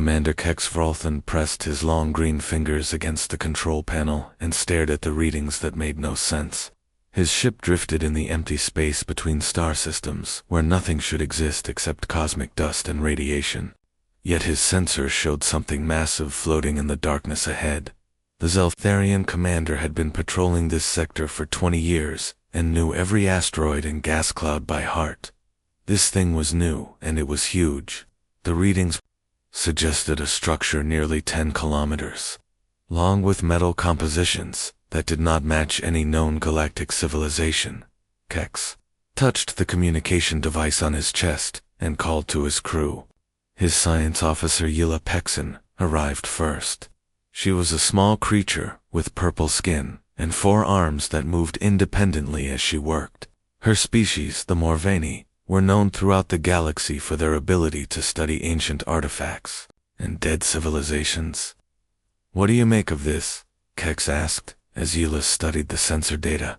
Commander Kex Vrolthan pressed his long green fingers against the control panel and stared at the readings that made no sense. His ship drifted in the empty space between star systems, where nothing should exist except cosmic dust and radiation. Yet his sensors showed something massive floating in the darkness ahead. The Zeltharian commander had been patrolling this sector for 20 years, and knew every asteroid and gas cloud by heart. This thing was new, and it was huge. The readings suggested a structure nearly 10 kilometers long with metal compositions that did not match any known galactic civilization. Kex touched the communication device on his chest and called to his crew. His science officer Yila Pexin arrived first. She was a small creature with purple skin and 4 arms that moved independently as she worked. Her species, the Morvani, were known throughout the galaxy for their ability to study ancient artifacts and dead civilizations. "What do you make of this?" Kex asked, as Yila studied the sensor data.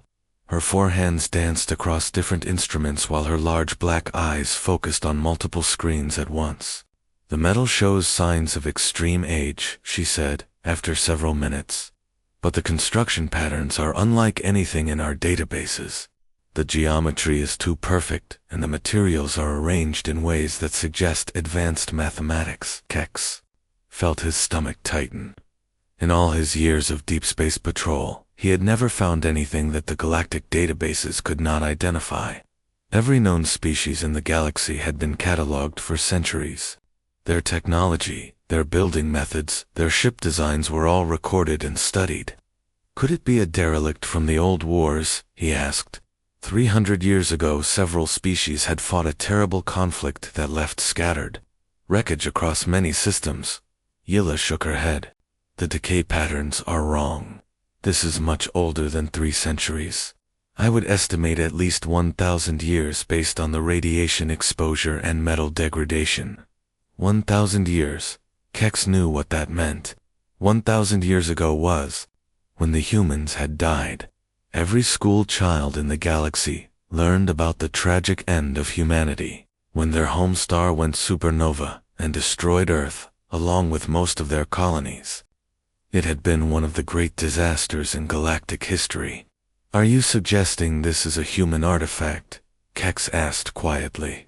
Her 4 hands danced across different instruments while her large black eyes focused on multiple screens at once. "The metal shows signs of extreme age," she said, after several minutes. "But the construction patterns are unlike anything in our databases. The geometry is too perfect, and the materials are arranged in ways that suggest advanced mathematics." Kex felt his stomach tighten. In all his years of deep space patrol, he had never found anything that the galactic databases could not identify. Every known species in the galaxy had been cataloged for centuries. Their technology, their building methods, their ship designs were all recorded and studied. "Could it be a derelict from the old wars?" he asked. 300 years ago, several species had fought a terrible conflict that left scattered wreckage across many systems. Yila shook her head. "The decay patterns are wrong. This is much older than 3 centuries. I would estimate at least 1,000 years based on the radiation exposure and metal degradation." 1,000 years. Kex knew what that meant. 1,000 years ago was when the humans had died. Every school child in the galaxy learned about the tragic end of humanity, when their home star went supernova and destroyed Earth, along with most of their colonies. It had been one of the great disasters in galactic history. "Are you suggesting this is a human artifact?" Kex asked quietly.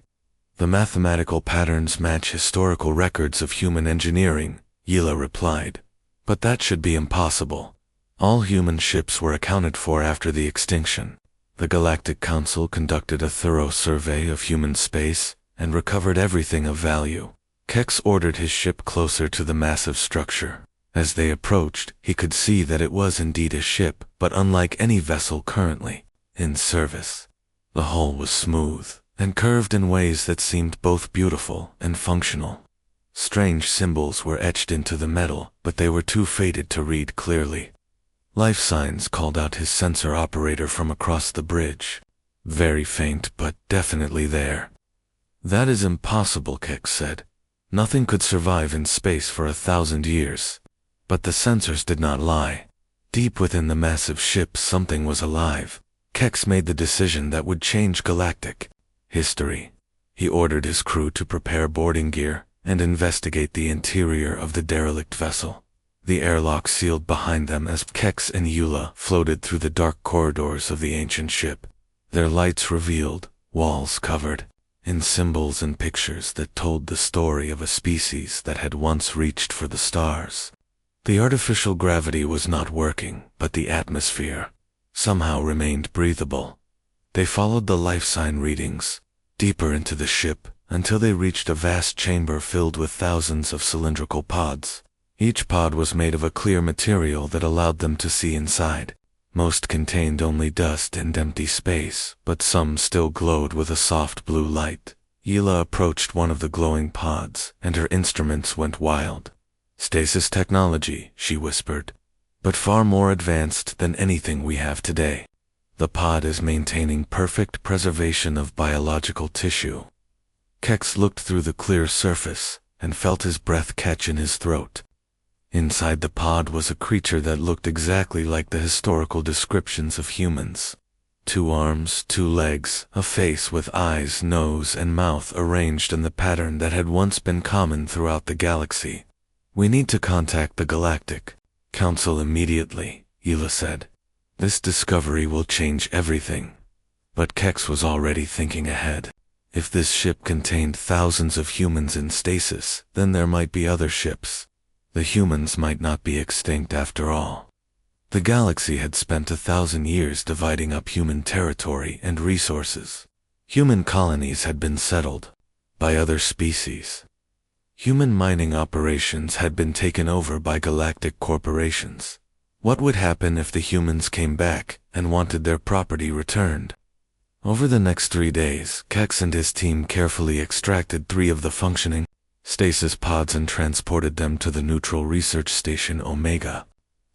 "The mathematical patterns match historical records of human engineering," Yila replied. "But that should be impossible. All human ships were accounted for after the extinction. The Galactic Council conducted a thorough survey of human space and recovered everything of value." Kex ordered his ship closer to the massive structure. As they approached, he could see that it was indeed a ship, but unlike any vessel currently in service. The hull was smooth and curved in ways that seemed both beautiful and functional. Strange symbols were etched into the metal, but they were too faded to read clearly. "Life signs," called out his sensor operator from across the bridge. "Very faint, but definitely there." "That is impossible," Kex said. "Nothing could survive in space for 1,000 years." But the sensors did not lie. Deep within the massive ship, something was alive. Kex made the decision that would change galactic history. He ordered his crew to prepare boarding gear and investigate the interior of the derelict vessel. The airlock sealed behind them as Kex and Yula floated through the dark corridors of the ancient ship. Their lights revealed walls covered in symbols and pictures that told the story of a species that had once reached for the stars. The artificial gravity was not working, but the atmosphere somehow remained breathable. They followed the life sign readings deeper into the ship until they reached a vast chamber filled with thousands of cylindrical pods. Each pod was made of a clear material that allowed them to see inside. Most contained only dust and empty space, but some still glowed with a soft blue light. Yila approached one of the glowing pods, and her instruments went wild. "Stasis technology," she whispered, "but far more advanced than anything we have today. The pod is maintaining perfect preservation of biological tissue." Kex looked through the clear surface and felt his breath catch in his throat. Inside the pod was a creature that looked exactly like the historical descriptions of humans. 2 arms, 2 legs, a face with eyes, nose, and mouth arranged in the pattern that had once been common throughout the galaxy. We need to contact the Galactic Council immediately, Hila said. This discovery will change everything. But Kex was already thinking ahead. If this ship contained thousands of humans in stasis, then there might be other ships. The humans might not be extinct after all. The galaxy had spent 1,000 years dividing up human territory and resources. Human colonies had been settled by other species. Human mining operations had been taken over by galactic corporations. What would happen if the humans came back and wanted their property returned? Over the next 3 days, Kex and his team carefully extracted 3 of the functioning stasis pods and transported them to the neutral research station Omega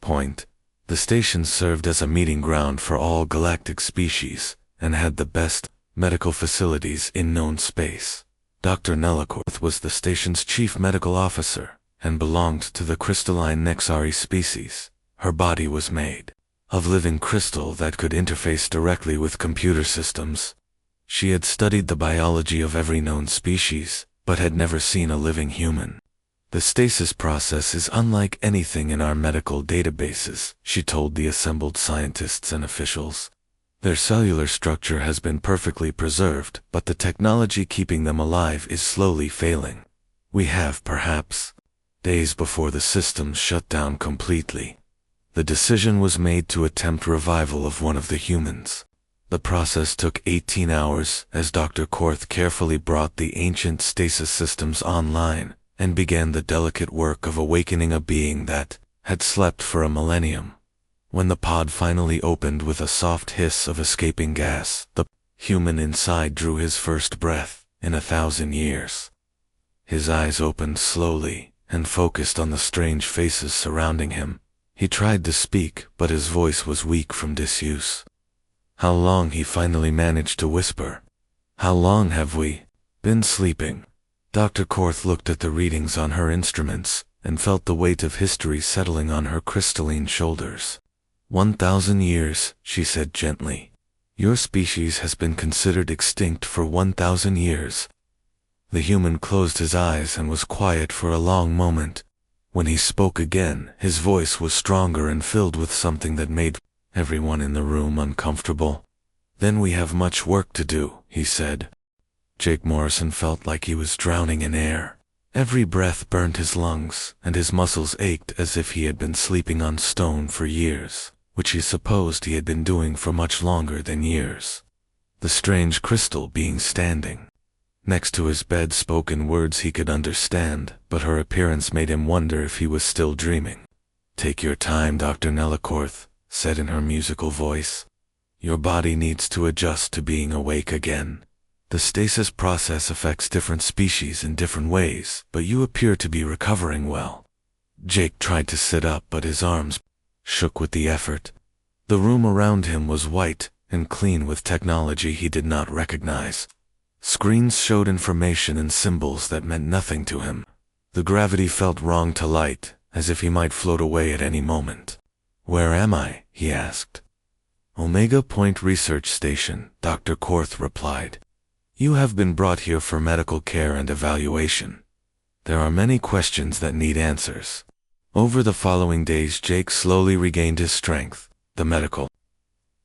Point. The station served as a meeting ground for all galactic species and had the best medical facilities in known space. Dr. Nelakorth was the station's chief medical officer and belonged to the crystalline Nexari species. Her body was made of living crystal that could interface directly with computer systems. She had studied the biology of every known species, but had never seen a living human. The stasis process is unlike anything in our medical databases, she told the assembled scientists and officials. Their cellular structure has been perfectly preserved, but the technology keeping them alive is slowly failing. We have, perhaps, days before the systems shut down completely. The decision was made to attempt revival of one of the humans. The process took 18 hours as Dr. Korth carefully brought the ancient stasis systems online and began the delicate work of awakening a being that had slept for a millennium. When the pod finally opened with a soft hiss of escaping gas, the human inside drew his first breath in 1,000 years. His eyes opened slowly and focused on the strange faces surrounding him. He tried to speak, but his voice was weak from disuse. How long, he finally managed to whisper. How long have we been sleeping? Dr. Korth looked at the readings on her instruments and felt the weight of history settling on her crystalline shoulders. 1,000 years, she said gently. Your species has been considered extinct for 1,000 years. The human closed his eyes and was quiet for a long moment. When he spoke again, his voice was stronger and filled with something that made everyone in the room uncomfortable. Then we have much work to do, he said. Jake Morrison felt like he was drowning in air. Every breath burned his lungs, and his muscles ached as if he had been sleeping on stone for years, which he supposed he had been doing for much longer than years. The strange crystal being standing next to his bed spoke in words he could understand, but her appearance made him wonder if he was still dreaming. Take your time, Dr. Nelakorth said in her musical voice. Your body needs to adjust to being awake again. The stasis process affects different species in different ways, but you appear to be recovering well. Jake tried to sit up, but his arms shook with the effort. The room around him was white and clean with technology he did not recognize. Screens showed information and symbols that meant nothing to him. The gravity felt wrong to light, as if he might float away at any moment. Where am I? He asked. Omega Point Research Station, Dr. Korth replied. You have been brought here for medical care and evaluation. There are many questions that need answers. Over the following days, Jake slowly regained his strength. The medical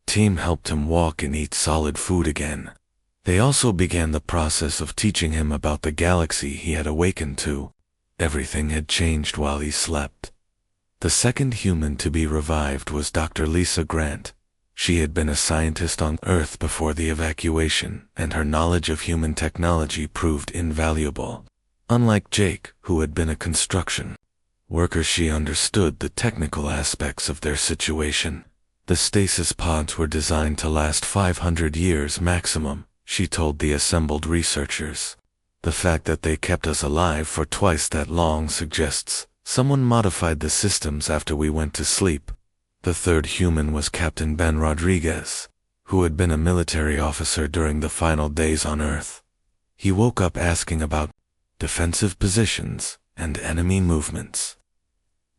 team helped him walk and eat solid food again. They also began the process of teaching him about the galaxy he had awakened to. Everything had changed while he slept. The second human to be revived was Dr. Lisa Grant. She had been a scientist on Earth before the evacuation, and her knowledge of human technology proved invaluable. Unlike Jake, who had been a construction worker, she understood the technical aspects of their situation. The stasis pods were designed to last 500 years maximum, she told the assembled researchers. The fact that they kept us alive for twice that long suggests someone modified the systems after we went to sleep. The third human was Captain Ben Rodriguez, who had been a military officer during the final days on Earth. He woke up asking about defensive positions and enemy movements.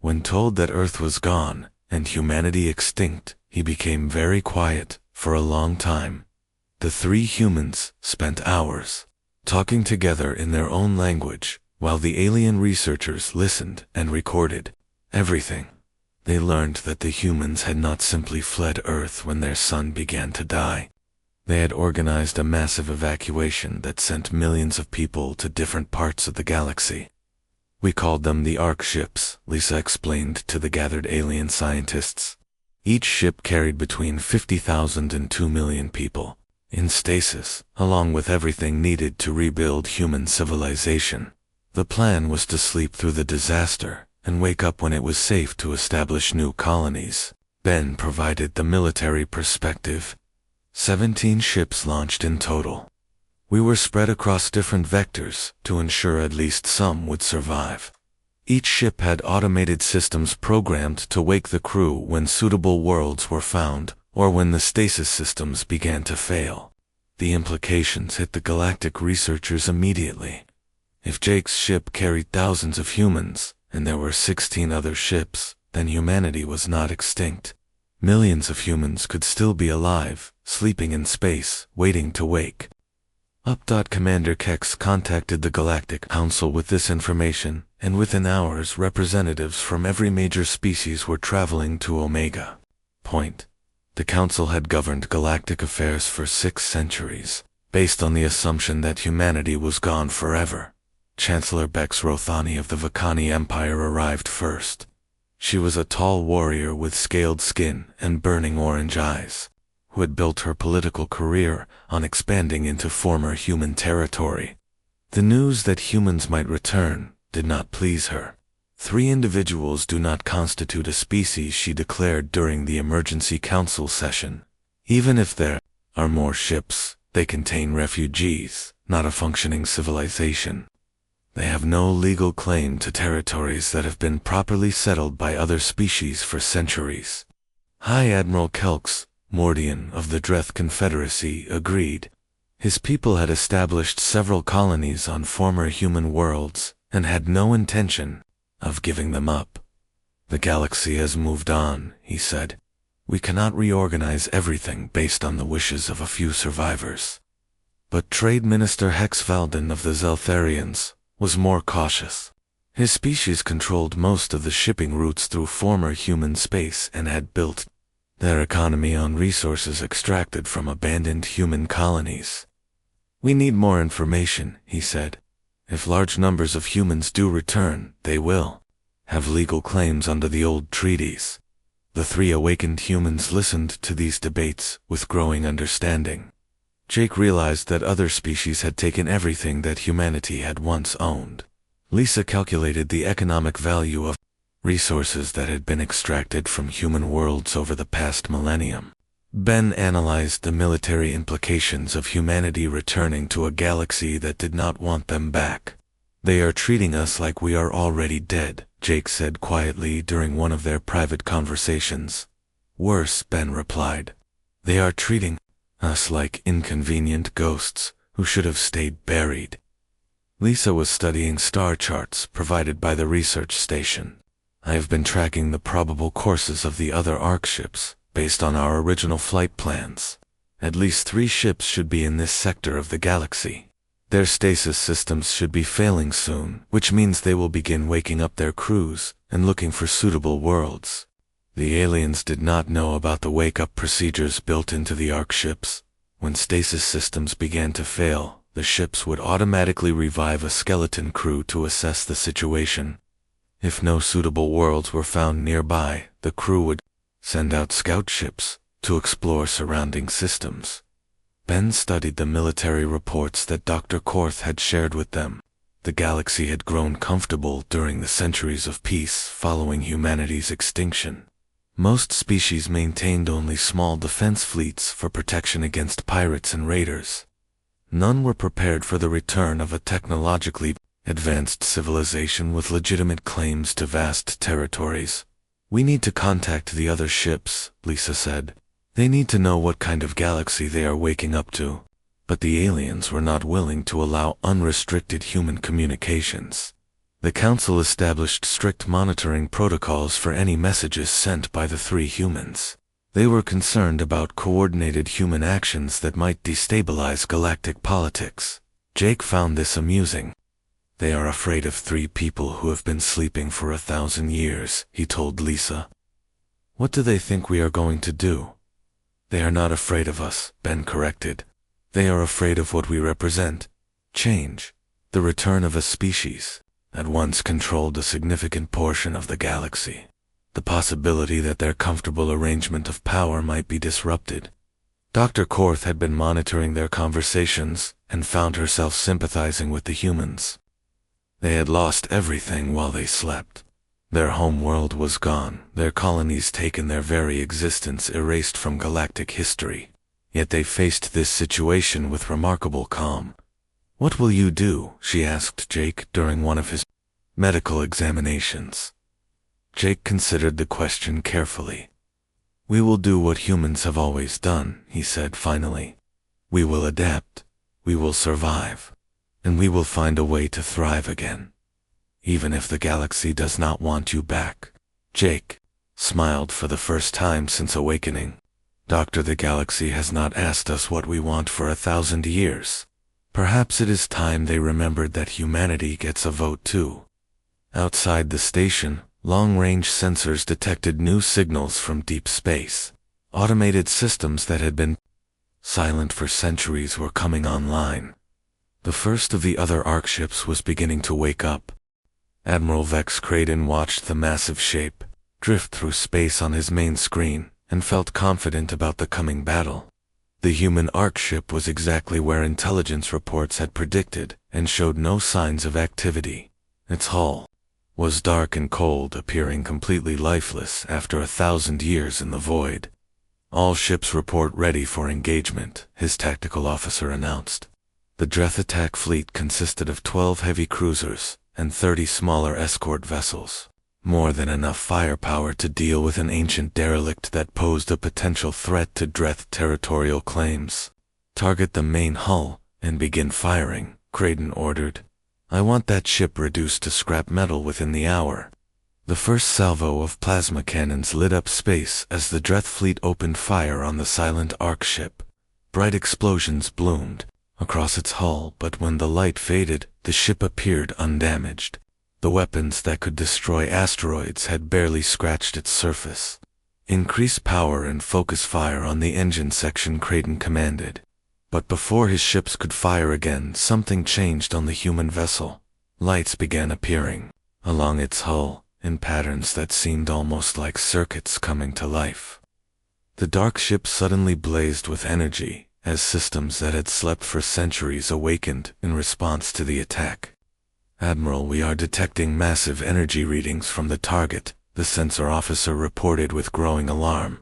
When told that Earth was gone and humanity extinct, he became very quiet for a long time. The 3 humans spent hours talking together in their own language, while the alien researchers listened and recorded everything. They learned that the humans had not simply fled Earth when their sun began to die. They had organized a massive evacuation that sent millions of people to different parts of the galaxy. We called them the ARC ships, Lisa explained to the gathered alien scientists. Each ship carried between 50,000 and 2 million people in stasis, along with everything needed to rebuild human civilization. The plan was to sleep through the disaster and wake up when it was safe to establish new colonies. Ben provided the military perspective. 17 ships launched in total. We were spread across different vectors to ensure at least some would survive. Each ship had automated systems programmed to wake the crew when suitable worlds were found or when the stasis systems began to fail. The implications hit the galactic researchers immediately. If Jake's ship carried thousands of humans, and there were 16 other ships, then humanity was not extinct. Millions of humans could still be alive, sleeping in space, waiting to wake. Commander Kex contacted the Galactic Council with this information, and within hours representatives from every major species were traveling to Omega Point. The Council had governed galactic affairs for 6 centuries, based on the assumption that humanity was gone forever. Chancellor Bex Rothani of the Vakani Empire arrived first. She was a tall warrior with scaled skin and burning orange eyes, who had built her political career on expanding into former human territory. The news that humans might return did not please her. 3 individuals do not constitute a species, she declared during the emergency council session. Even if there are more ships, they contain refugees, not a functioning civilization. They have no legal claim to territories that have been properly settled by other species for centuries. High Admiral Kelks Mordian of the Dreth Confederacy agreed. His people had established several colonies on former human worlds and had no intention of giving them up. The galaxy has moved on, he said. We cannot reorganize everything based on the wishes of a few survivors. But Trade Minister Hex Valden of the Zeltharians was more cautious. His species controlled most of the shipping routes through former human space and had built their economy on resources extracted from abandoned human colonies. We need more information, he said. If large numbers of humans do return, they will have legal claims under the old treaties. The 3 awakened humans listened to these debates with growing understanding. Jake realized that other species had taken everything that humanity had once owned. Lisa calculated the economic value of resources that had been extracted from human worlds over the past millennium. Ben analyzed the military implications of humanity returning to a galaxy that did not want them back. They are treating us like we are already dead, Jake said quietly during one of their private conversations. Worse, Ben replied. They are treating us like inconvenient ghosts who should have stayed buried. Lisa was studying star charts provided by the research station. I have been tracking the probable courses of the other ARC ships, based on our original flight plans. At least 3 ships should be in this sector of the galaxy. Their stasis systems should be failing soon, which means they will begin waking up their crews and looking for suitable worlds. The aliens did not know about the wake-up procedures built into the ARC ships. When stasis systems began to fail, the ships would automatically revive a skeleton crew to assess the situation. If no suitable worlds were found nearby, the crew would send out scout ships to explore surrounding systems. Ben studied the military reports that Dr. Korth had shared with them. The galaxy had grown comfortable during the centuries of peace following humanity's extinction. Most species maintained only small defense fleets for protection against pirates and raiders. None were prepared for the return of a technologically advanced civilization with legitimate claims to vast territories. We need to contact the other ships, Lisa said. They need to know what kind of galaxy they are waking up to. But the aliens were not willing to allow unrestricted human communications. The Council established strict monitoring protocols for any messages sent by the 3 humans. They were concerned about coordinated human actions that might destabilize galactic politics. Jake found this amusing. They are afraid of 3 people who have been sleeping for 1,000 years, he told Lisa. What do they think we are going to do? They are not afraid of us, Ben corrected. They are afraid of what we represent. Change. The return of a species that once controlled a significant portion of the galaxy. The possibility that their comfortable arrangement of power might be disrupted. Dr. Korth had been monitoring their conversations and found herself sympathizing with the humans. They had lost everything while they slept. Their home world was gone, their colonies taken, their very existence erased from galactic history. Yet they faced this situation with remarkable calm. What will you do? She asked Jake during one of his medical examinations. Jake considered the question carefully. We will do what humans have always done, he said finally. We will adapt, we will survive, and we will find a way to thrive again. Even if the galaxy does not want you back. Jake smiled for the first time since awakening. Doctor, the galaxy has not asked us what we want for 1,000 years. Perhaps it is time they remembered that humanity gets a vote too. Outside the station, long-range sensors detected new signals from deep space. Automated systems that had been silent for centuries were coming online. The first of the other ARC ships was beginning to wake up. Admiral Vex Craden watched the massive shape drift through space on his main screen and felt confident about the coming battle. The human ARC ship was exactly where intelligence reports had predicted and showed no signs of activity. Its hull was dark and cold, appearing completely lifeless after 1,000 years in the void. All ships report ready for engagement, his tactical officer announced. The Dreth attack fleet consisted of 12 heavy cruisers and 30 smaller escort vessels. More than enough firepower to deal with an ancient derelict that posed a potential threat to Dreth territorial claims. Target the main hull and begin firing, Craden ordered. I want that ship reduced to scrap metal within the hour. The first salvo of plasma cannons lit up space as the Dreth fleet opened fire on the silent ARC ship. Bright explosions bloomed across its hull, but when the light faded, the ship appeared undamaged. The weapons that could destroy asteroids had barely scratched its surface. Increase power and focus fire on the engine section, Craden commanded. But before his ships could fire again, something changed on the human vessel. Lights began appearing along its hull in patterns that seemed almost like circuits coming to life. The dark ship suddenly blazed with energy as systems that had slept for centuries awakened in response to the attack. Admiral, we are detecting massive energy readings from the target, the sensor officer reported with growing alarm.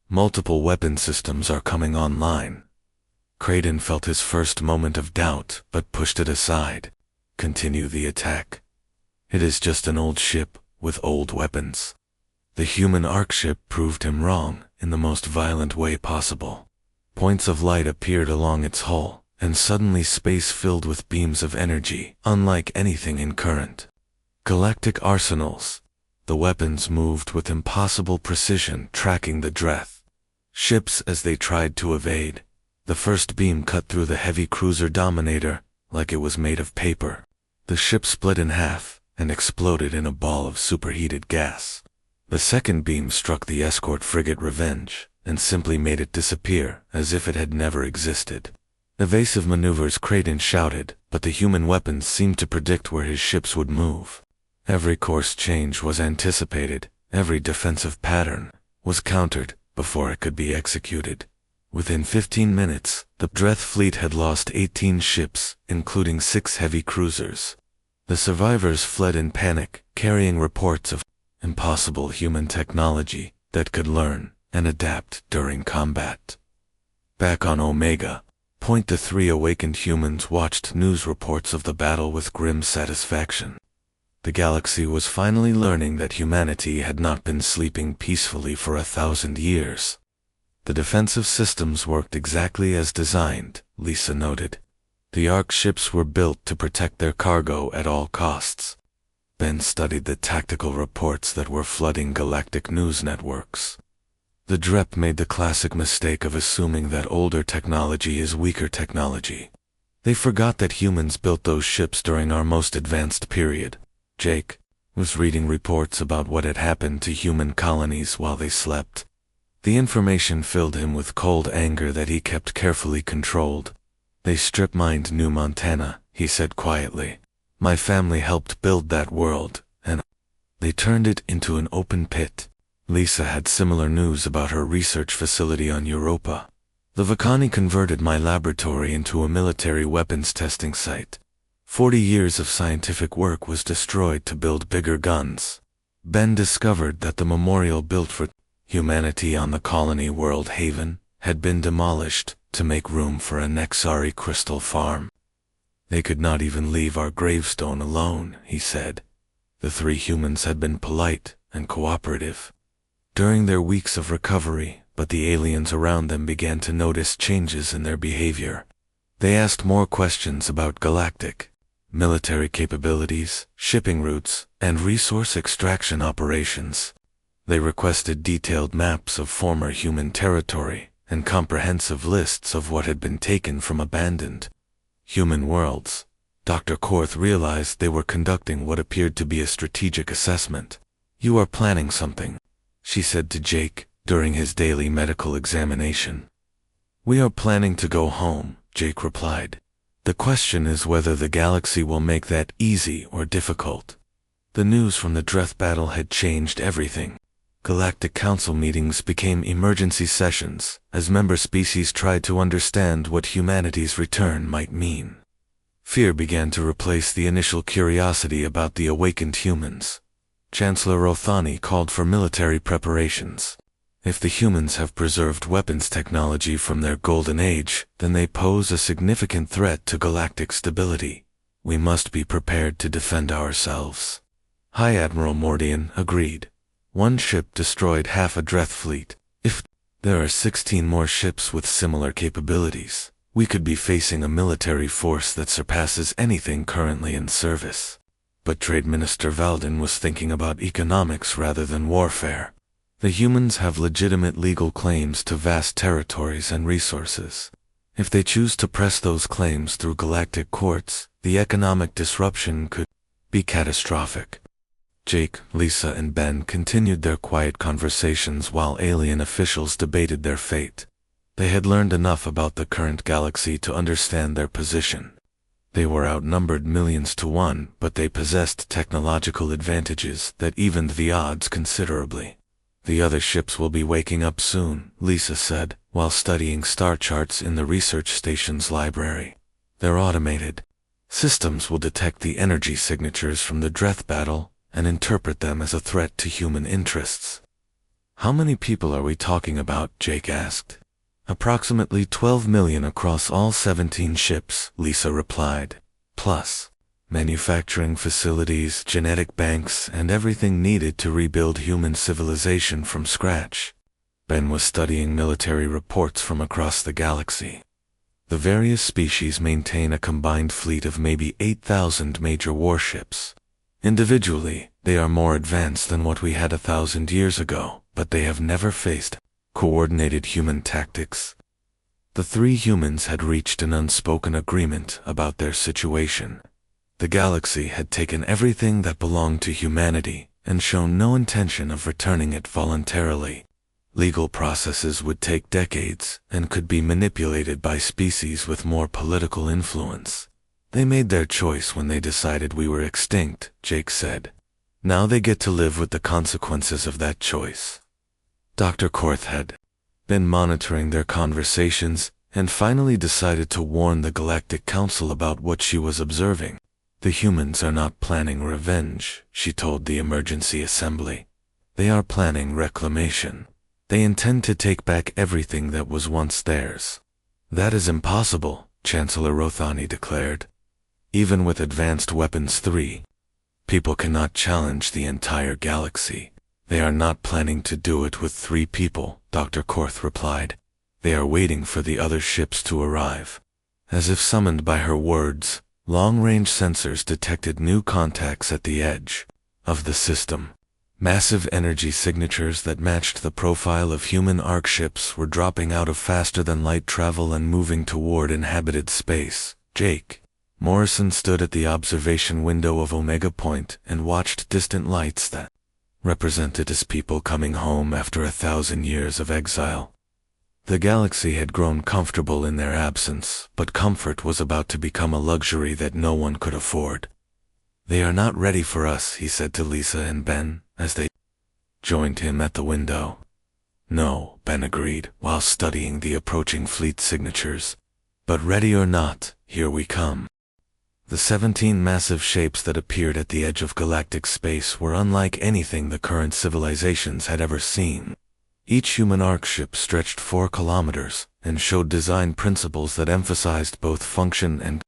Multiple weapon systems are coming online. Craden felt his first moment of doubt, but pushed it aside. Continue the attack. It is just an old ship with old weapons. The human ARC ship proved him wrong in the most violent way possible. Points of light appeared along its hull, and suddenly space filled with beams of energy, unlike anything in current. Galactic arsenals. The weapons moved with impossible precision, tracking the Dreth ships as they tried to evade. The first beam cut through the heavy cruiser Dominator like it was made of paper. The ship split in half and exploded in a ball of superheated gas. The second beam struck the escort frigate Revenge and simply made it disappear as if it had never existed. Evasive maneuvers, Craden shouted, but the human weapons seemed to predict where his ships would move. Every course change was anticipated, every defensive pattern was countered before it could be executed. Within 15 minutes, the Dreth fleet had lost 18 ships, including 6 heavy cruisers. The survivors fled in panic, carrying reports of impossible human technology that could learn and adapt during combat. Back on Omega, the 3 awakened humans watched news reports of the battle with grim satisfaction. The galaxy was finally learning that humanity had not been sleeping peacefully for 1,000 years. The defensive systems worked exactly as designed, Lisa noted. The ARC ships were built to protect their cargo at all costs. Ben studied the tactical reports that were flooding galactic news networks. The Drep made the classic mistake of assuming that older technology is weaker technology. They forgot that humans built those ships during our most advanced period. Jake was reading reports about what had happened to human colonies while they slept. The information filled him with cold anger that he kept carefully controlled. They strip-mined New Montana, he said quietly. My family helped build that world, and they turned it into an open pit. Lisa had similar news about her research facility on Europa. The Vakani converted my laboratory into a military weapons testing site. 40 years of scientific work was destroyed to build bigger guns. Ben discovered that the memorial built for humanity on the colony world Haven had been demolished to make room for a Nexari crystal farm. They could not even leave our gravestone alone, he said. The 3 humans had been polite and cooperative during their weeks of recovery, but the aliens around them began to notice changes in their behavior. They asked more questions about galactic military capabilities, shipping routes, and resource extraction operations. They requested detailed maps of former human territory and comprehensive lists of what had been taken from abandoned human worlds. Dr. Korth realized they were conducting what appeared to be a strategic assessment. You are planning something, she said to Jake during his daily medical examination. We are planning to go home, Jake replied. The question is whether the galaxy will make that easy or difficult. The news from the Dreth battle had changed everything. Galactic Council meetings became emergency sessions as member species tried to understand what humanity's return might mean. Fear began to replace the initial curiosity about the awakened humans. Chancellor Rothani called for military preparations. If the humans have preserved weapons technology from their golden age, then they pose a significant threat to galactic stability. We must be prepared to defend ourselves. High Admiral Mordian agreed. 1 ship destroyed half a Dreth fleet. If there are 16 more ships with similar capabilities, we could be facing a military force that surpasses anything currently in service. But Trade Minister Valden was thinking about economics rather than warfare. The humans have legitimate legal claims to vast territories and resources. If they choose to press those claims through galactic courts, the economic disruption could be catastrophic. Jake, Lisa, and Ben continued their quiet conversations while alien officials debated their fate. They had learned enough about the current galaxy to understand their position. They were outnumbered millions to 1, but they possessed technological advantages that evened the odds considerably. The other ships will be waking up soon, Lisa said, while studying star charts in the research station's library. Their automated systems will detect the energy signatures from the Dreth battle and interpret them as a threat to human interests. How many people are we talking about? Jake asked. Approximately 12 million across all 17 ships, Lisa replied. Plus manufacturing facilities, genetic banks, and everything needed to rebuild human civilization from scratch. Ben was studying military reports from across the galaxy. The various species maintain a combined fleet of maybe 8,000 major warships. Individually, they are more advanced than what we had 1,000 years ago, but they have never faced coordinated human tactics. The 3 humans had reached an unspoken agreement about their situation. The galaxy had taken everything that belonged to humanity and shown no intention of returning it voluntarily. Legal processes would take decades and could be manipulated by species with more political influence. They made their choice when they decided we were extinct, Jake said. Now they get to live with the consequences of that choice. Dr. Korth had been monitoring their conversations and finally decided to warn the Galactic Council about what she was observing. The humans are not planning revenge, she told the emergency assembly. They are planning reclamation. They intend to take back everything that was once theirs. That is impossible, Chancellor Rothani declared. Even with advanced weapons 3, people cannot challenge the entire galaxy. They are not planning to do it with 3 people, Dr. Korth replied. They are waiting for the other ships to arrive. As if summoned by her words, long-range sensors detected new contacts at the edge of the system. Massive energy signatures that matched the profile of human arc ships were dropping out of faster-than-light travel and moving toward inhabited space, Jake. Morrison stood at the observation window of Omega Point and watched distant lights that represented his people coming home after 1,000 years of exile. The galaxy had grown comfortable in their absence, but comfort was about to become a luxury that no one could afford. "They are not ready for us," he said to Lisa and Ben, as they joined him at the window. "No," Ben agreed, while studying the approaching fleet signatures. "But ready or not, here we come." The 17 massive shapes that appeared at the edge of galactic space were unlike anything the current civilizations had ever seen. Each human arc ship stretched 4 kilometers and showed design principles that emphasized both function and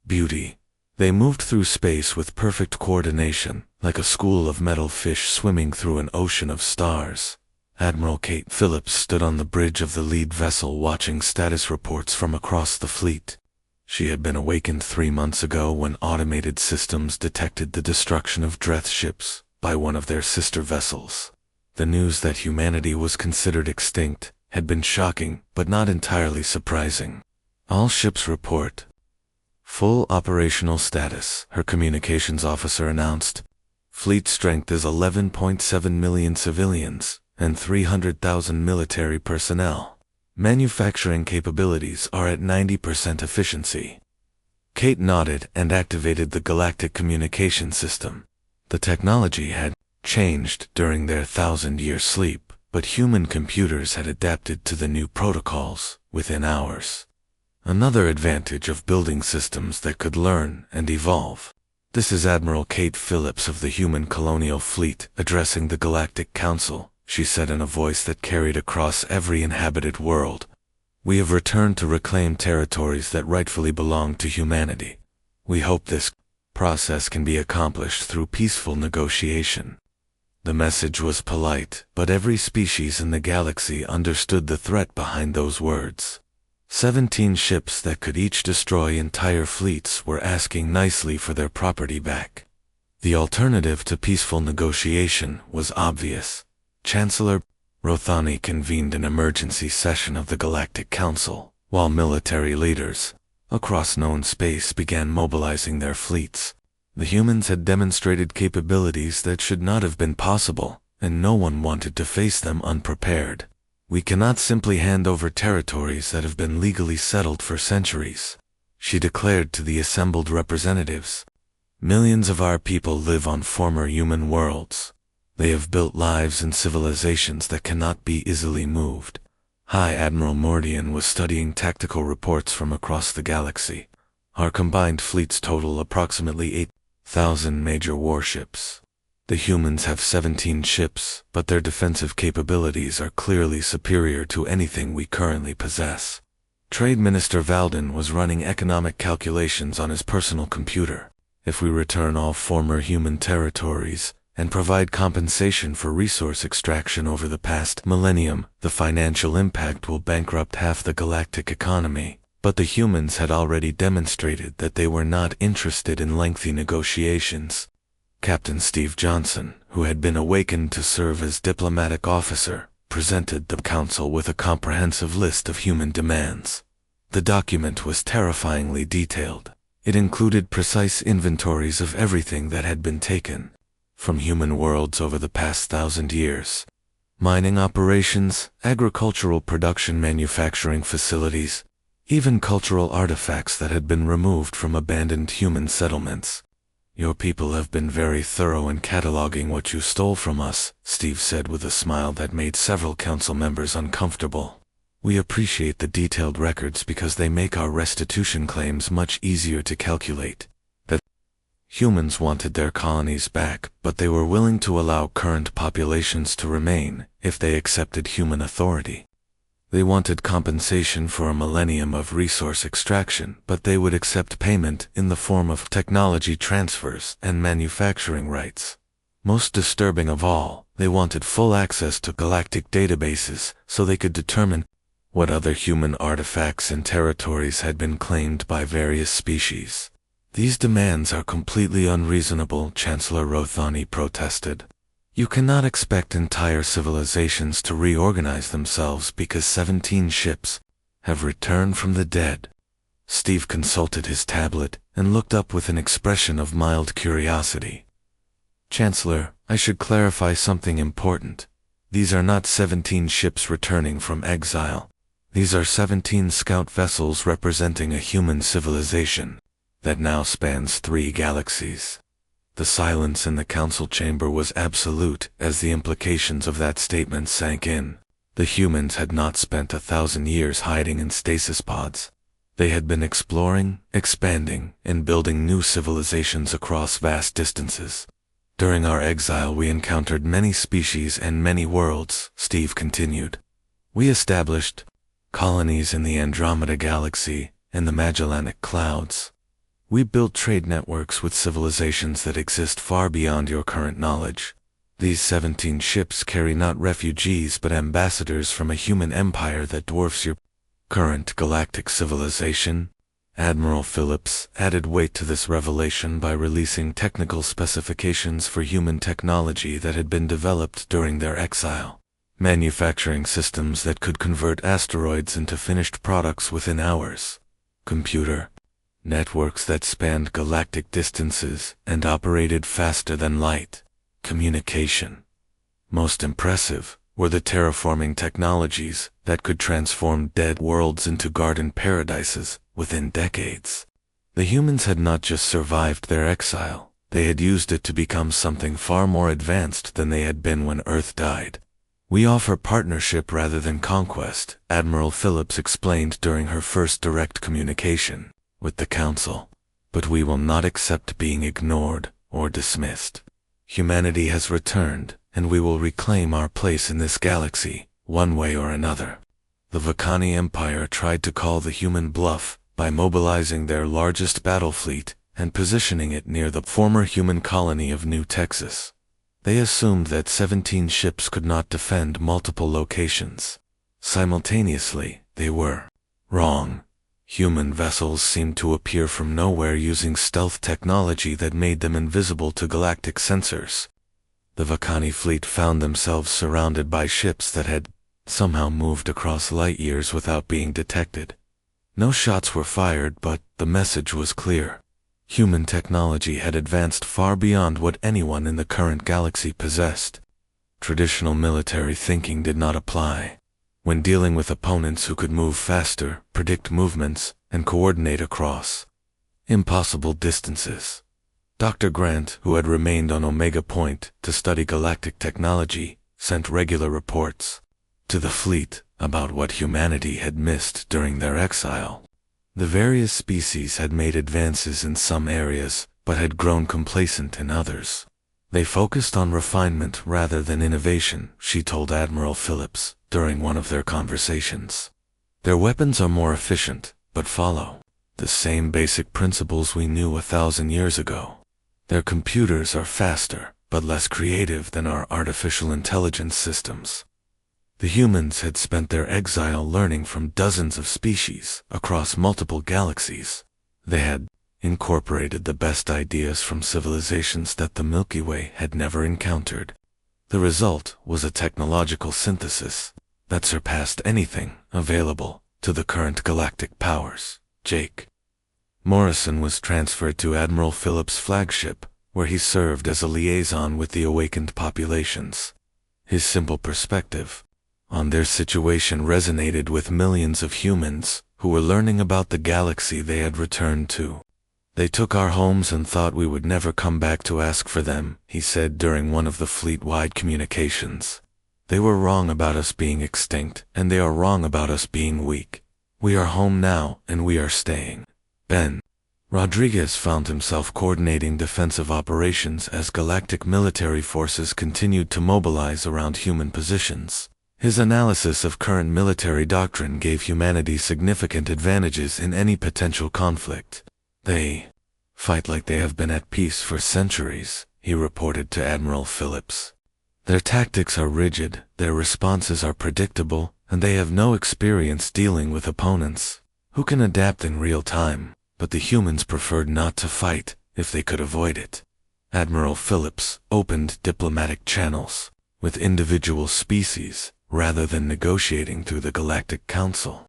beauty. They moved through space with perfect coordination, like a school of metal fish swimming through an ocean of stars. Admiral Kate Phillips stood on the bridge of the lead vessel watching status reports from across the fleet. She had been awakened 3 months ago when automated systems detected the destruction of Dreth ships by one of their sister vessels. The news that humanity was considered extinct had been shocking but not entirely surprising. "All ships report full operational status," her communications officer announced. "Fleet strength is 11.7 million civilians and 300,000 military personnel. Manufacturing capabilities are at 90% efficiency." Kate nodded and activated the galactic communication system. The technology had changed during their 1,000-year sleep, but human computers had adapted to the new protocols within hours. Another advantage of building systems that could learn and evolve. "This is Admiral Kate Phillips of the Human Colonial Fleet addressing the Galactic Council," she said in a voice that carried across every inhabited world. "We have returned to reclaim territories that rightfully belong to humanity. We hope this process can be accomplished through peaceful negotiation." The message was polite, but every species in the galaxy understood the threat behind those words. 17 ships that could each destroy entire fleets were asking nicely for their property back. The alternative to peaceful negotiation was obvious. Chancellor Rothani convened an emergency session of the Galactic Council, while military leaders across known space began mobilizing their fleets. The humans had demonstrated capabilities that should not have been possible, and no one wanted to face them unprepared. "We cannot simply hand over territories that have been legally settled for centuries," she declared to the assembled representatives. "Millions of our people live on former human worlds. They have built lives and civilizations that cannot be easily moved." High Admiral Mordian was studying tactical reports from across the galaxy. "Our combined fleets total approximately 8,000 major warships. The humans have 17 ships, but their defensive capabilities are clearly superior to anything we currently possess." Trade Minister Valden was running economic calculations on his personal computer. "If we return all former human territories and provide compensation for resource extraction over the past millennium, the financial impact will bankrupt half the galactic economy." But the humans had already demonstrated that they were not interested in lengthy negotiations. Captain Steve Johnson, who had been awakened to serve as diplomatic officer, presented the council with a comprehensive list of human demands. The document was terrifyingly detailed. It included precise inventories of everything that had been taken from human worlds over the past 1,000 years. Mining operations, agricultural production, manufacturing facilities, even cultural artifacts that had been removed from abandoned human settlements. "Your people have been very thorough in cataloging what you stole from us," Steve said with a smile that made several council members uncomfortable. "We appreciate the detailed records because they make our restitution claims much easier to calculate." The humans wanted their colonies back, but they were willing to allow current populations to remain if they accepted human authority. They wanted compensation for a millennium of resource extraction, but they would accept payment in the form of technology transfers and manufacturing rights. Most disturbing of all, they wanted full access to galactic databases so they could determine what other human artifacts and territories had been claimed by various species. "These demands are completely unreasonable," Chancellor Rothani protested. "You cannot expect entire civilizations to reorganize themselves because 17 ships have returned from the dead." Steve consulted his tablet and looked up with an expression of mild curiosity. Chancellor, I should clarify something important. These are not 17 ships returning from exile. These are 17 scout vessels representing a human civilization that now spans 3 galaxies. The silence in the council chamber was absolute as the implications of that statement sank in. The humans had not spent 1,000 years hiding in stasis pods. They had been exploring, expanding, and building new civilizations across vast distances. During our exile we encountered many species and many worlds, Steve continued. We established colonies in the Andromeda Galaxy and the Magellanic Clouds. We built trade networks with civilizations that exist far beyond your current knowledge. These 17 ships carry not refugees but ambassadors from a human empire that dwarfs your current galactic civilization. Admiral Phillips added weight to this revelation by releasing technical specifications for human technology that had been developed during their exile. Manufacturing systems that could convert asteroids into finished products within hours. Computer networks that spanned galactic distances and operated faster than light. Communication. Most impressive were the terraforming technologies that could transform dead worlds into garden paradises within decades. The humans had not just survived their exile, they had used it to become something far more advanced than they had been when Earth died. We offer partnership rather than conquest, Admiral Phillips explained during her first direct communication with the Council. But we will not accept being ignored or dismissed. Humanity has returned, and we will reclaim our place in this galaxy, one way or another. The Vakani Empire tried to call the human bluff by mobilizing their largest battle fleet and positioning it near the former human colony of New Texas. They assumed that 17 ships could not defend multiple locations. Simultaneously, they were wrong. Human vessels seemed to appear from nowhere using stealth technology that made them invisible to galactic sensors. The Vakani fleet found themselves surrounded by ships that had somehow moved across light years without being detected. No shots were fired, but the message was clear. Human technology had advanced far beyond what anyone in the current galaxy possessed. Traditional military thinking did not apply. When dealing with opponents who could move faster, predict movements, and coordinate across impossible distances. Dr. Grant, who had remained on Omega Point to study galactic technology, sent regular reports to the fleet about what humanity had missed during their exile. The various species had made advances in some areas, but had grown complacent in others. They focused on refinement rather than innovation, she told Admiral Phillips during one of their conversations. Their weapons are more efficient, but follow the same basic principles we knew 1,000 years ago. Their computers are faster, but less creative than our artificial intelligence systems. The humans had spent their exile learning from dozens of species across multiple galaxies. They had incorporated the best ideas from civilizations that the Milky Way had never encountered. The result was a technological synthesis that surpassed anything available to the current galactic powers. Jake Morrison was transferred to Admiral Phillips' flagship, where he served as a liaison with the awakened populations. His simple perspective on their situation resonated with millions of humans who were learning about the galaxy they had returned to. They took our homes and thought we would never come back to ask for them, he said during one of the fleet-wide communications. They were wrong about us being extinct, and they are wrong about us being weak. We are home now, and we are staying. Ben Rodriguez found himself coordinating defensive operations as galactic military forces continued to mobilize around human positions. His analysis of current military doctrine gave humanity significant advantages in any potential conflict. They fight like they have been at peace for centuries, he reported to Admiral Phillips. Their tactics are rigid, their responses are predictable, and they have no experience dealing with opponents who can adapt in real time, but the humans preferred not to fight if they could avoid it. Admiral Phillips opened diplomatic channels with individual species rather than negotiating through the Galactic Council.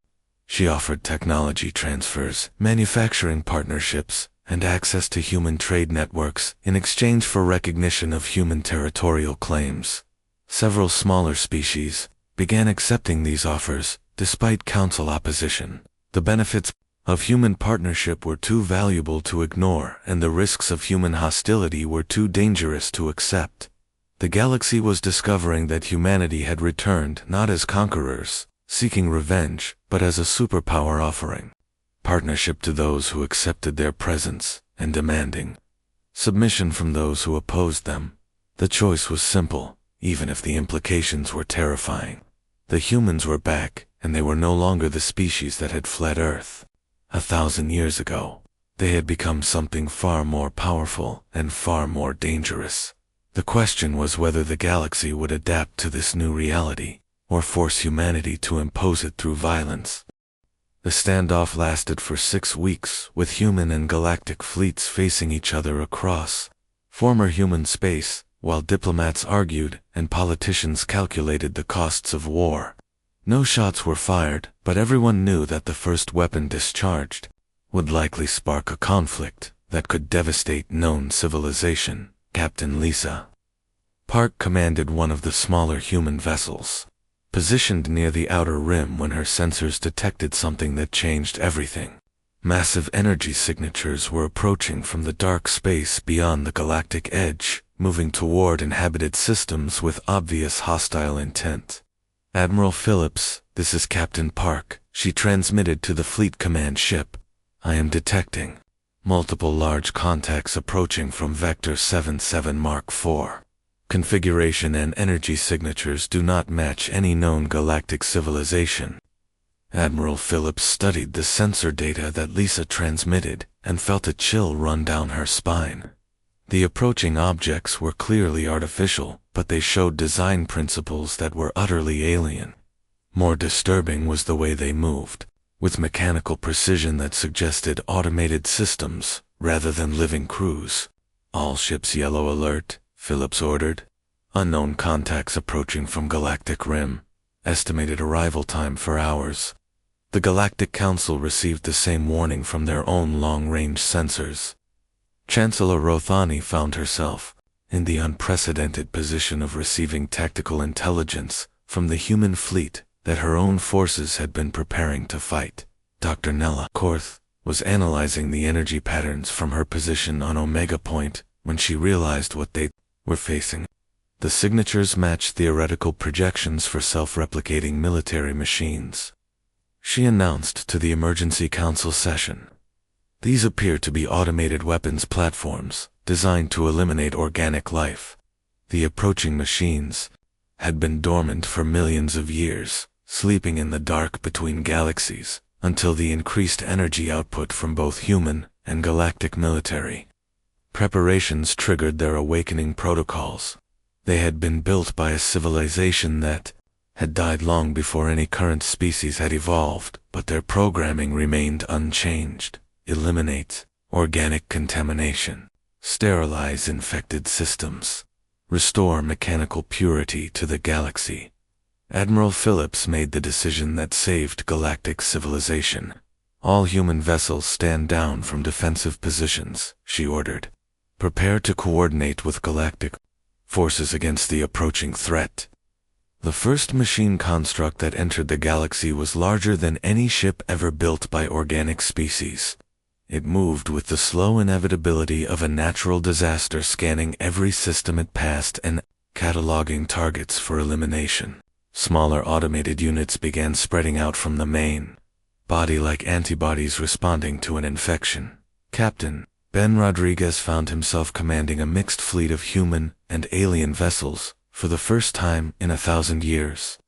She offered technology transfers, manufacturing partnerships, and access to human trade networks in exchange for recognition of human territorial claims. Several smaller species began accepting these offers, despite council opposition. The benefits of human partnership were too valuable to ignore, and the risks of human hostility were too dangerous to accept. The galaxy was discovering that humanity had returned not as conquerors, seeking revenge, but as a superpower offering partnership to those who accepted their presence, and demanding submission from those who opposed them. The choice was simple, even if the implications were terrifying. The humans were back, and they were no longer the species that had fled Earth. 1,000 years ago, they had become something far more powerful and far more dangerous. The question was whether the galaxy would adapt to this new reality, or force humanity to impose it through violence. The standoff lasted for 6 weeks, with human and galactic fleets facing each other across former human space, while diplomats argued and politicians calculated the costs of war. No shots were fired, but everyone knew that the first weapon discharged would likely spark a conflict that could devastate known civilization. Captain Lisa Park commanded one of the smaller human vessels, positioned near the outer rim when her sensors detected something that changed everything. Massive energy signatures were approaching from the dark space beyond the galactic edge, moving toward inhabited systems with obvious hostile intent. "Admiral Phillips, this is Captain Park," she transmitted to the Fleet Command ship. "I am detecting multiple large contacts approaching from Vector 77 Mark IV. Configuration and energy signatures do not match any known galactic civilization." Admiral Phillips studied the sensor data that Lisa transmitted and felt a chill run down her spine. The approaching objects were clearly artificial, but they showed design principles that were utterly alien. More disturbing was the way they moved, with mechanical precision that suggested automated systems rather than living crews. "All ships yellow alert," Phillips ordered. "Unknown contacts approaching from Galactic Rim. Estimated arrival time for hours." The Galactic Council received the same warning from their own long-range sensors. Chancellor Rothani found herself in the unprecedented position of receiving tactical intelligence from the human fleet that her own forces had been preparing to fight. Dr. Nella Korth was analyzing the energy patterns from her position on Omega Point when she realized what they were facing. The signatures matched theoretical projections for self-replicating military machines. She announced to the Emergency Council session, "These appear to be automated weapons platforms designed to eliminate organic life." The approaching machines had been dormant for millions of years, sleeping in the dark between galaxies, until the increased energy output from both human and galactic military preparations triggered their awakening protocols. They had been built by a civilization that had died long before any current species had evolved, but their programming remained unchanged. Eliminate organic contamination, sterilize infected systems, restore mechanical purity to the galaxy. Admiral Phillips made the decision that saved galactic civilization. "All human vessels stand down from defensive positions," she ordered. "Prepare to coordinate with galactic forces against the approaching threat." The first machine construct that entered the galaxy was larger than any ship ever built by organic species. It moved with the slow inevitability of a natural disaster, scanning every system it passed and cataloging targets for elimination. Smaller automated units began spreading out from the main body like antibodies responding to an infection. Captain Ben Rodriguez found himself commanding a mixed fleet of human and alien vessels for the first time in 1,000 years.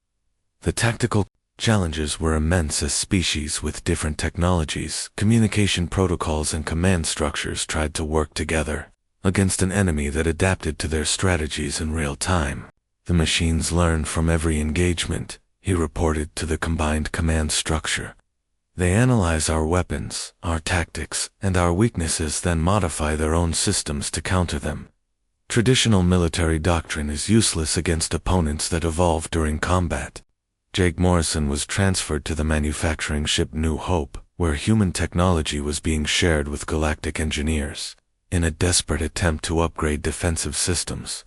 The tactical challenges were immense as species with different technologies, communication protocols, and command structures tried to work together against an enemy that adapted to their strategies in real time. "The machines learn from every engagement," he reported to the combined command structure. "They analyze our weapons, our tactics, and our weaknesses, then modify their own systems to counter them. Traditional military doctrine is useless against opponents that evolve during combat. Jake Morrison was transferred to the manufacturing ship New Hope, where human technology was being shared with galactic engineers, in a desperate attempt to upgrade defensive systems.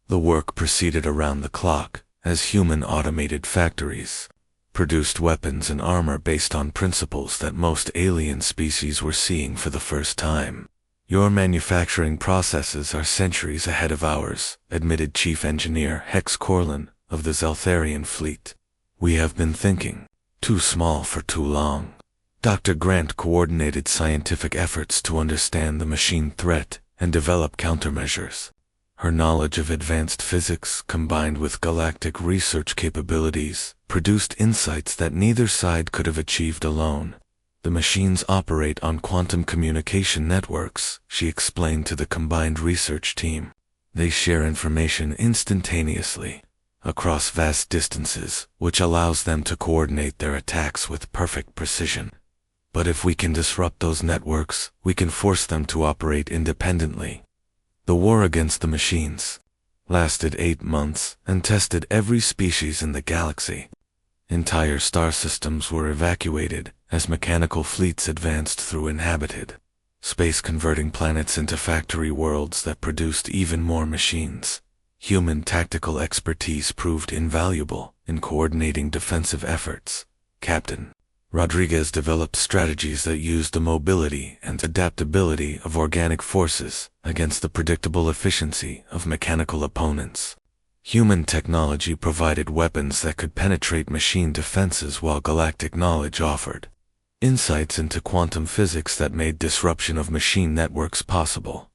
The work proceeded around the clock, as human automated factories produced weapons and armor based on principles that most alien species were seeing for the first time. "Your manufacturing processes are centuries ahead of ours," admitted Chief Engineer Hex Corlin of the Zeltharian fleet. "We have been thinking, too small for too long." Dr. Grant coordinated scientific efforts to understand the machine threat and develop countermeasures. Her knowledge of advanced physics, combined with galactic research capabilities, produced insights that neither side could have achieved alone. "The machines operate on quantum communication networks," she explained to the combined research team. "They share information instantaneously, across vast distances, which allows them to coordinate their attacks with perfect precision. But if we can disrupt those networks, we can force them to operate independently." The war against the machines lasted 8 months and tested every species in the galaxy. Entire star systems were evacuated as mechanical fleets advanced through inhabited space, converting planets into factory worlds that produced even more machines. Human tactical expertise proved invaluable in coordinating defensive efforts. Captain Rodriguez developed strategies that used the mobility and adaptability of organic forces against the predictable efficiency of mechanical opponents. Human technology provided weapons that could penetrate machine defenses, while galactic knowledge offered insights into quantum physics that made disruption of machine networks possible.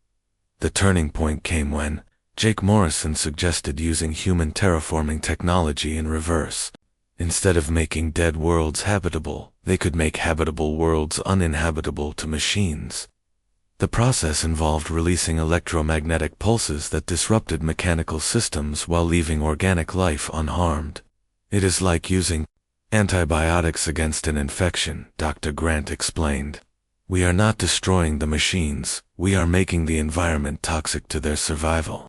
The turning point came when Jake Morrison suggested using human terraforming technology in reverse. Instead of making dead worlds habitable, they could make habitable worlds uninhabitable to machines. The process involved releasing electromagnetic pulses that disrupted mechanical systems while leaving organic life unharmed. "It is like using antibiotics against an infection," Dr. Grant explained. "We are not destroying the machines, we are making the environment toxic to their survival."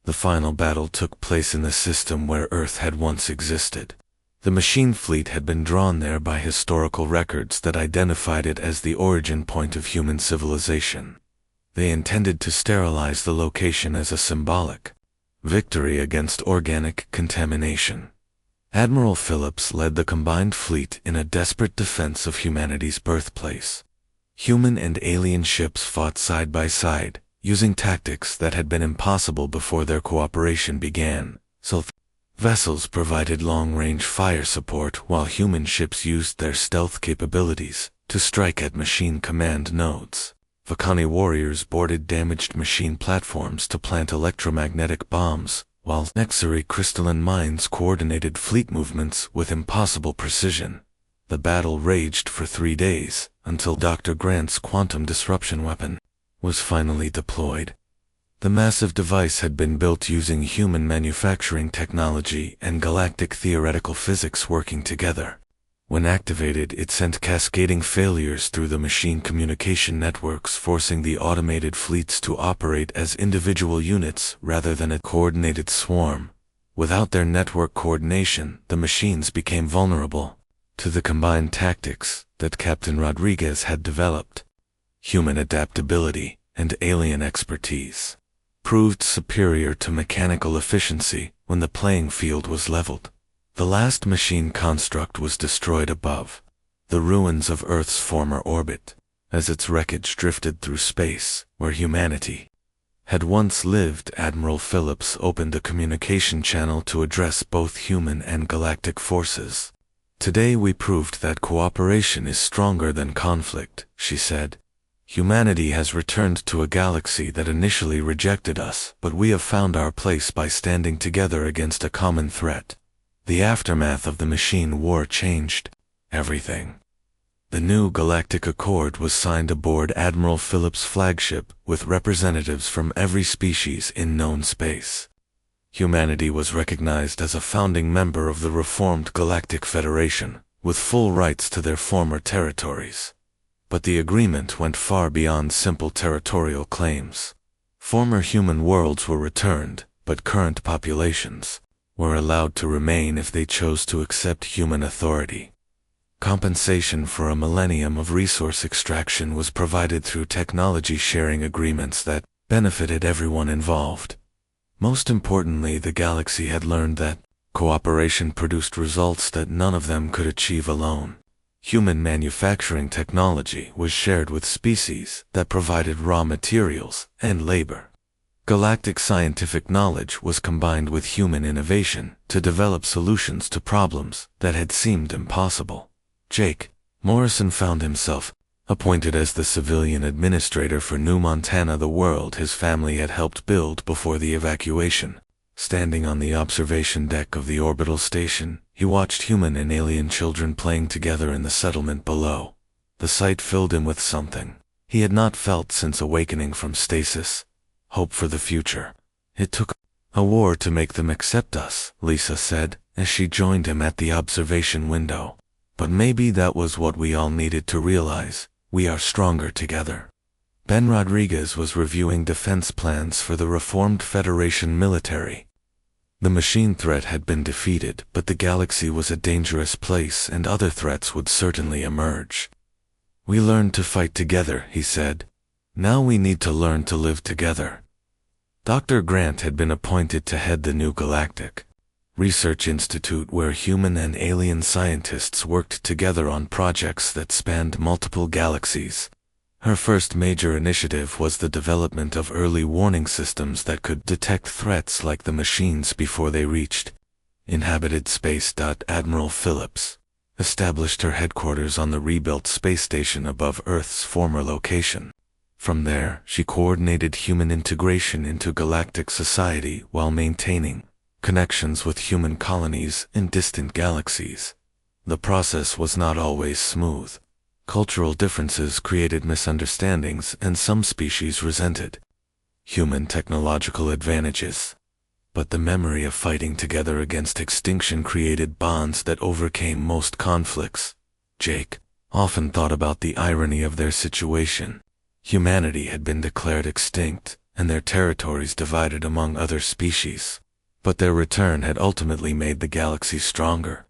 The final battle took place in the system where Earth had once existed. The machine fleet had been drawn there by historical records that identified it as the origin point of human civilization. They intended to sterilize the location as a symbolic victory against organic contamination. Admiral Phillips led the combined fleet in a desperate defense of humanity's birthplace. Human and alien ships fought side by side, using tactics that had been impossible before their cooperation began. Vessels provided long-range fire support, while human ships used their stealth capabilities to strike at machine command nodes. Vakani warriors boarded damaged machine platforms to plant electromagnetic bombs, while Nexari crystalline mines coordinated fleet movements with impossible precision. The battle raged for 3 days, until Dr. Grant's quantum disruption weapon was finally deployed. The massive device had been built using human manufacturing technology and galactic theoretical physics working together. When activated, it sent cascading failures through the machine communication networks, forcing the automated fleets to operate as individual units rather than a coordinated swarm. Without their network coordination, the machines became vulnerable to the combined tactics that Captain Rodriguez had developed. Human adaptability and alien expertise proved superior to mechanical efficiency when the playing field was leveled. The last machine construct was destroyed above the ruins of Earth's former orbit, as its wreckage drifted through space where humanity had once lived. Admiral Phillips opened a communication channel to address both human and galactic forces. "Today we proved that cooperation is stronger than conflict," she said. "Humanity has returned to a galaxy that initially rejected us, but we have found our place by standing together against a common threat." The aftermath of the machine war changed everything. The new Galactic Accord was signed aboard Admiral Phillips' flagship with representatives from every species in known space. Humanity was recognized as a founding member of the reformed Galactic Federation, with full rights to their former territories. But the agreement went far beyond simple territorial claims. Former human worlds were returned, but current populations were allowed to remain if they chose to accept human authority. Compensation for a millennium of resource extraction was provided through technology sharing agreements that benefited everyone involved. Most importantly, the galaxy had learned that cooperation produced results that none of them could achieve alone. Human manufacturing technology was shared with species that provided raw materials and labor. Galactic scientific knowledge was combined with human innovation to develop solutions to problems that had seemed impossible. Jake Morrison found himself appointed as the civilian administrator for New Montana, the world his family had helped build before the evacuation. Standing on the observation deck of the orbital station, he watched human and alien children playing together in the settlement below. The sight filled him with something he had not felt since awakening from stasis: hope for the future. "It took a war to make them accept us," Lisa said, as she joined him at the observation window. "But maybe that was what we all needed to realize. We are stronger together." Ben Rodriguez was reviewing defense plans for the reformed Federation military. The machine threat had been defeated, but the galaxy was a dangerous place and other threats would certainly emerge. "We learned to fight together," he said. "Now we need to learn to live together." Dr. Grant had been appointed to head the new Galactic Research Institute, where human and alien scientists worked together on projects that spanned multiple galaxies. Her first major initiative was the development of early warning systems that could detect threats like the machines before they reached inhabited space. Admiral Phillips established her headquarters on the rebuilt space station above Earth's former location. From there, she coordinated human integration into galactic society while maintaining connections with human colonies in distant galaxies. The process was not always smooth. Cultural differences created misunderstandings, and some species resented human technological advantages. But the memory of fighting together against extinction created bonds that overcame most conflicts. Jake often thought about the irony of their situation. Humanity had been declared extinct, and their territories divided among other species. But their return had ultimately made the galaxy stronger.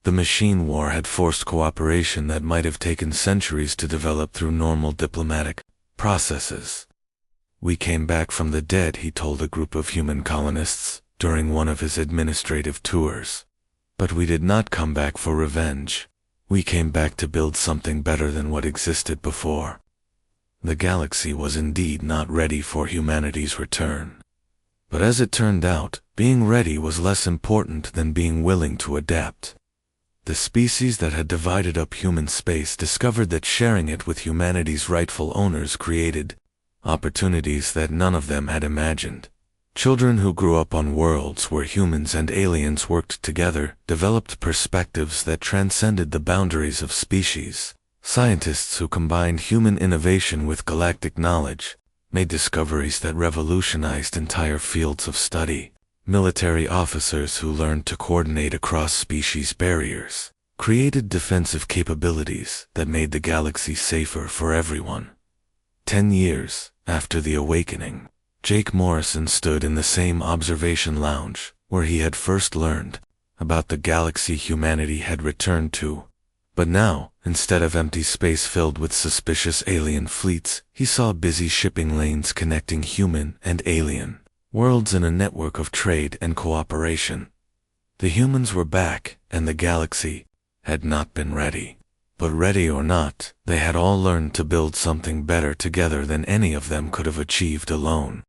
The machine war had forced cooperation that might have taken centuries to develop through normal diplomatic processes. "We came back from the dead," he told a group of human colonists during one of his administrative tours. "But we did not come back for revenge. We came back to build something better than what existed before." The galaxy was indeed not ready for humanity's return. But as it turned out, being ready was less important than being willing to adapt. The species that had divided up human space discovered that sharing it with humanity's rightful owners created opportunities that none of them had imagined. Children who grew up on worlds where humans and aliens worked together developed perspectives that transcended the boundaries of species. Scientists who combined human innovation with galactic knowledge made discoveries that revolutionized entire fields of study. Military officers who learned to coordinate across species barriers created defensive capabilities that made the galaxy safer for everyone. 10 years after the awakening, Jake Morrison stood in the same observation lounge where he had first learned about the galaxy humanity had returned to. But now, instead of empty space filled with suspicious alien fleets, he saw busy shipping lanes connecting human and alien worlds in a network of trade and cooperation. The humans were back, and the galaxy had not been ready. But ready or not, they had all learned to build something better together than any of them could have achieved alone.